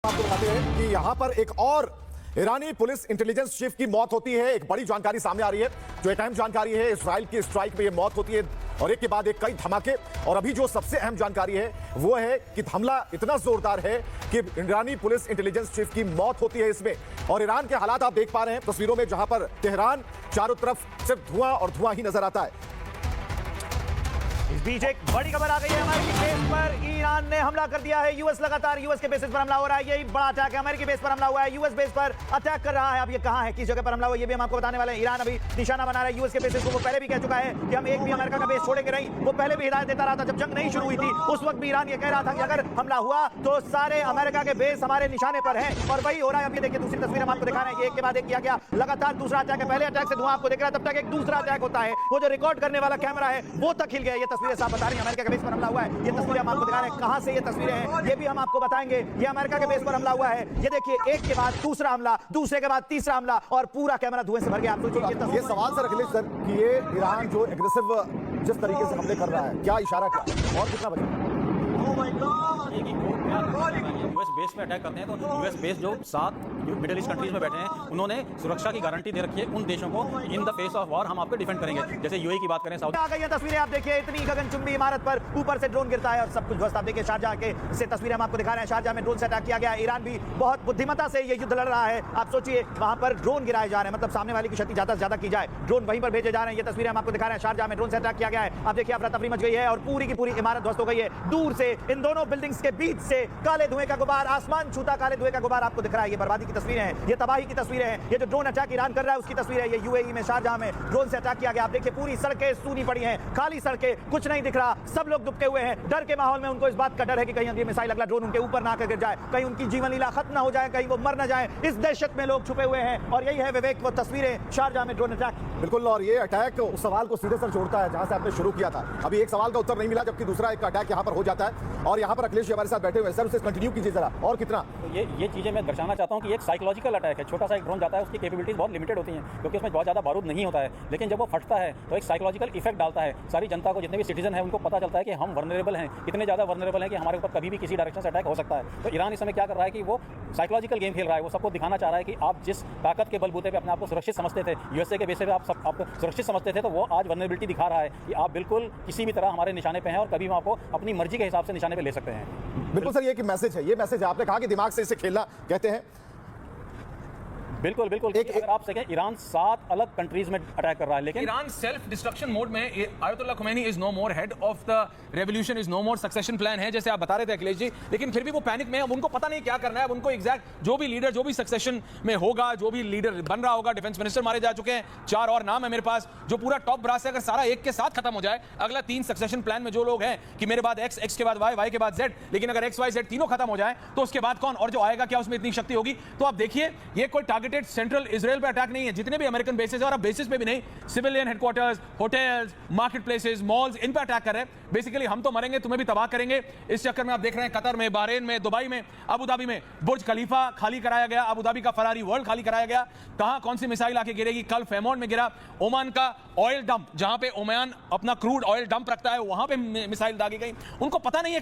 आपको बताते हैं कि यहां पर एक और ईरानी पुलिस इंटेलिजेंस चीफ की मौत होती है। एक बड़ी जानकारी सामने आ रही है, जो एक अहम जानकारी है। इजराइल की स्ट्राइक में यह मौत होती है और एक के बाद एक कई धमाके। और अभी जो सबसे अहम जानकारी है वो है कि हमला इतना जोरदार है कि ईरानी पुलिस इंटेलिजेंस चीफ की मौत होती है इसमें। और ईरान के हालात आप देख पा रहे हैं तस्वीरों में, जहां पर तेहरान चारों तरफ सिर्फ धुआं और धुआं ही नजर आता है। इस बीच एक बड़ी खबर आ गई है, अमेरिकी बेस पर ईरान ने हमला कर दिया है। यूएस लगातार यूएस के बेसिस पर हमला हो रहा है, यही बड़ा अटैक है। अमेरिकी बेस पर हमला हुआ है, यूएस बेस पर अटैक कर रहा है। अब ये कहां है, किस जगह पर हमला हुआ, ये भी हम आपको बताने वाले हैं। ईरान अभी निशाना बना रहा है यूएस के बेसिस को। वो पहले भी कह चुका है कि हम एक भी अमेरिका का बेस छोड़ेंगे नहीं। वो पहले भी हिदायत देता रहा था, जब जंग नहीं शुरू हुई थी उस वक्त भी ईरान ये कह रहा था कि अगर हमला हुआ तो सारे अमेरिका के बेस हमारे निशाने पर हैं, और वही हो रहा है। अब ये देखिए दूसरी तस्वीर हम आपको दिखा रहे हैं, ये एक के बाद एक किया गया। लगातार दूसरा अटैक है, पहले अटैक से धुआं आपको दिख रहा है, तब तक एक दूसरा अटैक होता है। वो जो रिकॉर्ड करने वाला कैमरा है वो तक हिल गया। ये तस्वीरें साफ बता रही हैं अमेरिका के बेस पर हमला हुआ है। ये तस्वीरें हम आपको दिखा रहे हैं, कहां से ये तस्वीरें हैं ये भी हम आपको बताएंगे। ये अमेरिका के बेस पर हमला हुआ है। ये देखिए एक के बाद दूसरा हमला, दूसरे के बाद तीसरा हमला, और पूरा कैमरा धुएं से भर गया। आप सोचिए ये सवाल सर अखिलेश सर कि ये ईरान जो एग्रेसिव जिस तरीके से हमले कर रहा है, क्या इशारा किया और कितना बचा? यूएस बेस में अटैक करते हैं तो यूएस बेस जो 7 मिडिल ईस्ट कंट्रीज में बैठे हैं उन्होंने सुरक्षा की गारंटी दे रखी है उन देशों को, in the face of war हम आपको डिफेंड करेंगे। जैसे यूएई की बात करें, साउथ आ गई हैं तस्वीरें, आप देखिए इतनी गगनचुंबी इमारत पर ऊपर से ड्रोन गिरता है और सब कुछ ध्वस्त। आप देखिए शारजाह के से तस्वीरें हम आपको दिखा रहे हैं, शारजाह में ड्रोन से अटैक किया गया। ईरान भी बहुत बुद्धिमत्ता से ये युद्ध लड़ रहा है। आप सोचिए वहां पर ड्रोन गिराए जा रहे हैं, मतलब सामने वाले की क्षति ज्यादा से ज्यादा की जाए, ड्रोन वहीं पर भेजे जा रहे हैं। ये तस्वीरें हम आपको दिखा रहे हैं, शारजाह में ड्रोन से अटैक किया गया है। आप देखिए अफरा तफरी मच गई है और पूरी की पूरी इमारत ध्वस्त हो गई है। दूर से इन दोनों बिल्डिंग्स के बीच से काले धुएं का गुबार, आसमान छूता काले धुएं का गुबार आपको दिख रहा है। ये बर्बादी की तस्वीरें हैं, ये तबाही की तस्वीरें हैं। ये जो ड्रोन अटैक ईरान कर रहा है उसकी तस्वीर है। ये यूएई में शारजाह में ड्रोन से अटैक किया गया। आप देखिए पूरी सड़कें सूनी पड़ी हैं, खाली सड़कें, कुछ नहीं दिख रहा, सब लोग दुबके हुए हैं। डर के माहौल में उनको इस बात का डर है कि कहीं मिसाइल अगला ड्रोन उनके ऊपर ना आकर गिर जाए, कहीं उनकी जीवन लीला खत्म ना हो जाए, कहीं वो मर ना जाए। इस दहशत में लोग छुपे हुए हैं और यही है विवेक वो तस्वीरें शारजाह में ड्रोन अटैक। बिल्कुल, और ये अटैक उस सवाल को सीधे सर जोड़ता है जहां से आपने शुरू किया था। अभी एक सवाल का उत्तर नहीं मिला, जबकि दूसरा एक अटैक यहां पर हो जाता है। और यहां पर अखिलेश जी हमारे साथ बैठे हुए हैं, सर उसे कंटिन्यू कीजिए जरा, और कितना। तो ये चीज़ें मैं दर्शाना चाहता हूँ कि एक साइकोलॉजिकल अटैक है। छोटा सा एक ड्रोन जाता है, उसकी कैपेबिलिटीज बहुत लिमिटेड होती हैं क्योंकि उसमें बहुत ज़्यादा बारूद नहीं होता है, लेकिन जब वो फटता है तो एक साइकोलॉजिकल इफेक्ट डालता है। सारी जनता को, जितने भी सिटीजन हैं उनको पता चलता है कि हम वर्नरेबल हैं, इतने ज़्यादा वर्नरेबल हैं कि हमारे ऊपर कभी भी किसी डायरेक्शन से अटैक हो सकता है। तो ईरान इस समय क्या कर रहा है कि वो साइकोलॉजिकल गेम खेल रहा है। वो सबको दिखाना चाह रहा है कि आप जिस ताकत के बलबूते पे अपने आप को सुरक्षित समझते थे, यूएसए के बेसिस पे आप सुरक्षित समझते थे, तो वो आज वर्नरेबिलिटी दिखा रहा है कि आप बिल्कुल किसी भी तरह हमारे निशाने पे हैं और कभी हम आपको अपनी मर्जी के हिसाब से निशाने पे ले सकते हैं। बिल्कुल सर, ये एक मैसेज है, ये मैसेज है। आपने कहा कि दिमाग से इसे खेलना कहते हैं। बिल्कुल बिल्कुल। अगर आप सकें, ईरान 7 अलग कंट्रीज में अटैक कर रहा है, लेकिन ईरान सेल्फ डिस्ट्रक्शन मोड में। Ayatollah Khomeini is no more head of the revolution, is no more succession plan है, जैसे आप बता रहे थे अखिलेश जी। लेकिन फिर भी वो पैनिक में है, अब उनको पता नहीं क्या करना है। अब उनको एग्जैक्ट जो भी लीडर, जो भी सक्सेशन में होगा, जो भी लीडर बन रहा होगा, डिफेंस मिनिस्टर मारे जा चुके हैं, 4 और नाम है मेरे पास, जो पूरा टॉप ब्रास है। अगर सारा एक के साथ खत्म हो जाए, अगला 3 सक्सेशन प्लान में जो लोग हैं कि मेरे बाद एक्स, एक्स के बाद वाई, वाई के बाद जेड, लेकिन अगर एक्स वाई जेड तीनों खत्म हो जाए तो उसके बाद कौन, और जो आएगा क्या उसमें इतनी शक्ति होगी। तो आप देखिए ये कोई टारगेटेड सेंट्रल इजराइल पे अटैक नहीं है, जितने भी अमेरिकन बेसेस है, और अब बेसिस पे भी नहीं, civilian headquarters, hotels, market places, malls, इन पे अटैक कर रहे हैं। बेसिकली हम तो मरेंगे, तुम्हें भी तबाह करेंगे। इस चक्कर में आप देख रहे हैं कतर में, बहरीन में, दुबई में, अबू धाबी में बुर्ज खलीफा खाली कराया गया, अबू धाबी का फरारी वर्ल्ड खाली कराया गया। कहां कौन सी मिसाइल आके गिरेगी, कल फेमोन में गिरा। ओमान का ऑयल डंप, जहां पे ओमान अपना क्रूड ऑयल डंप रखता है, वहां पे मिसाइल दागी गई। उनको पता नहीं है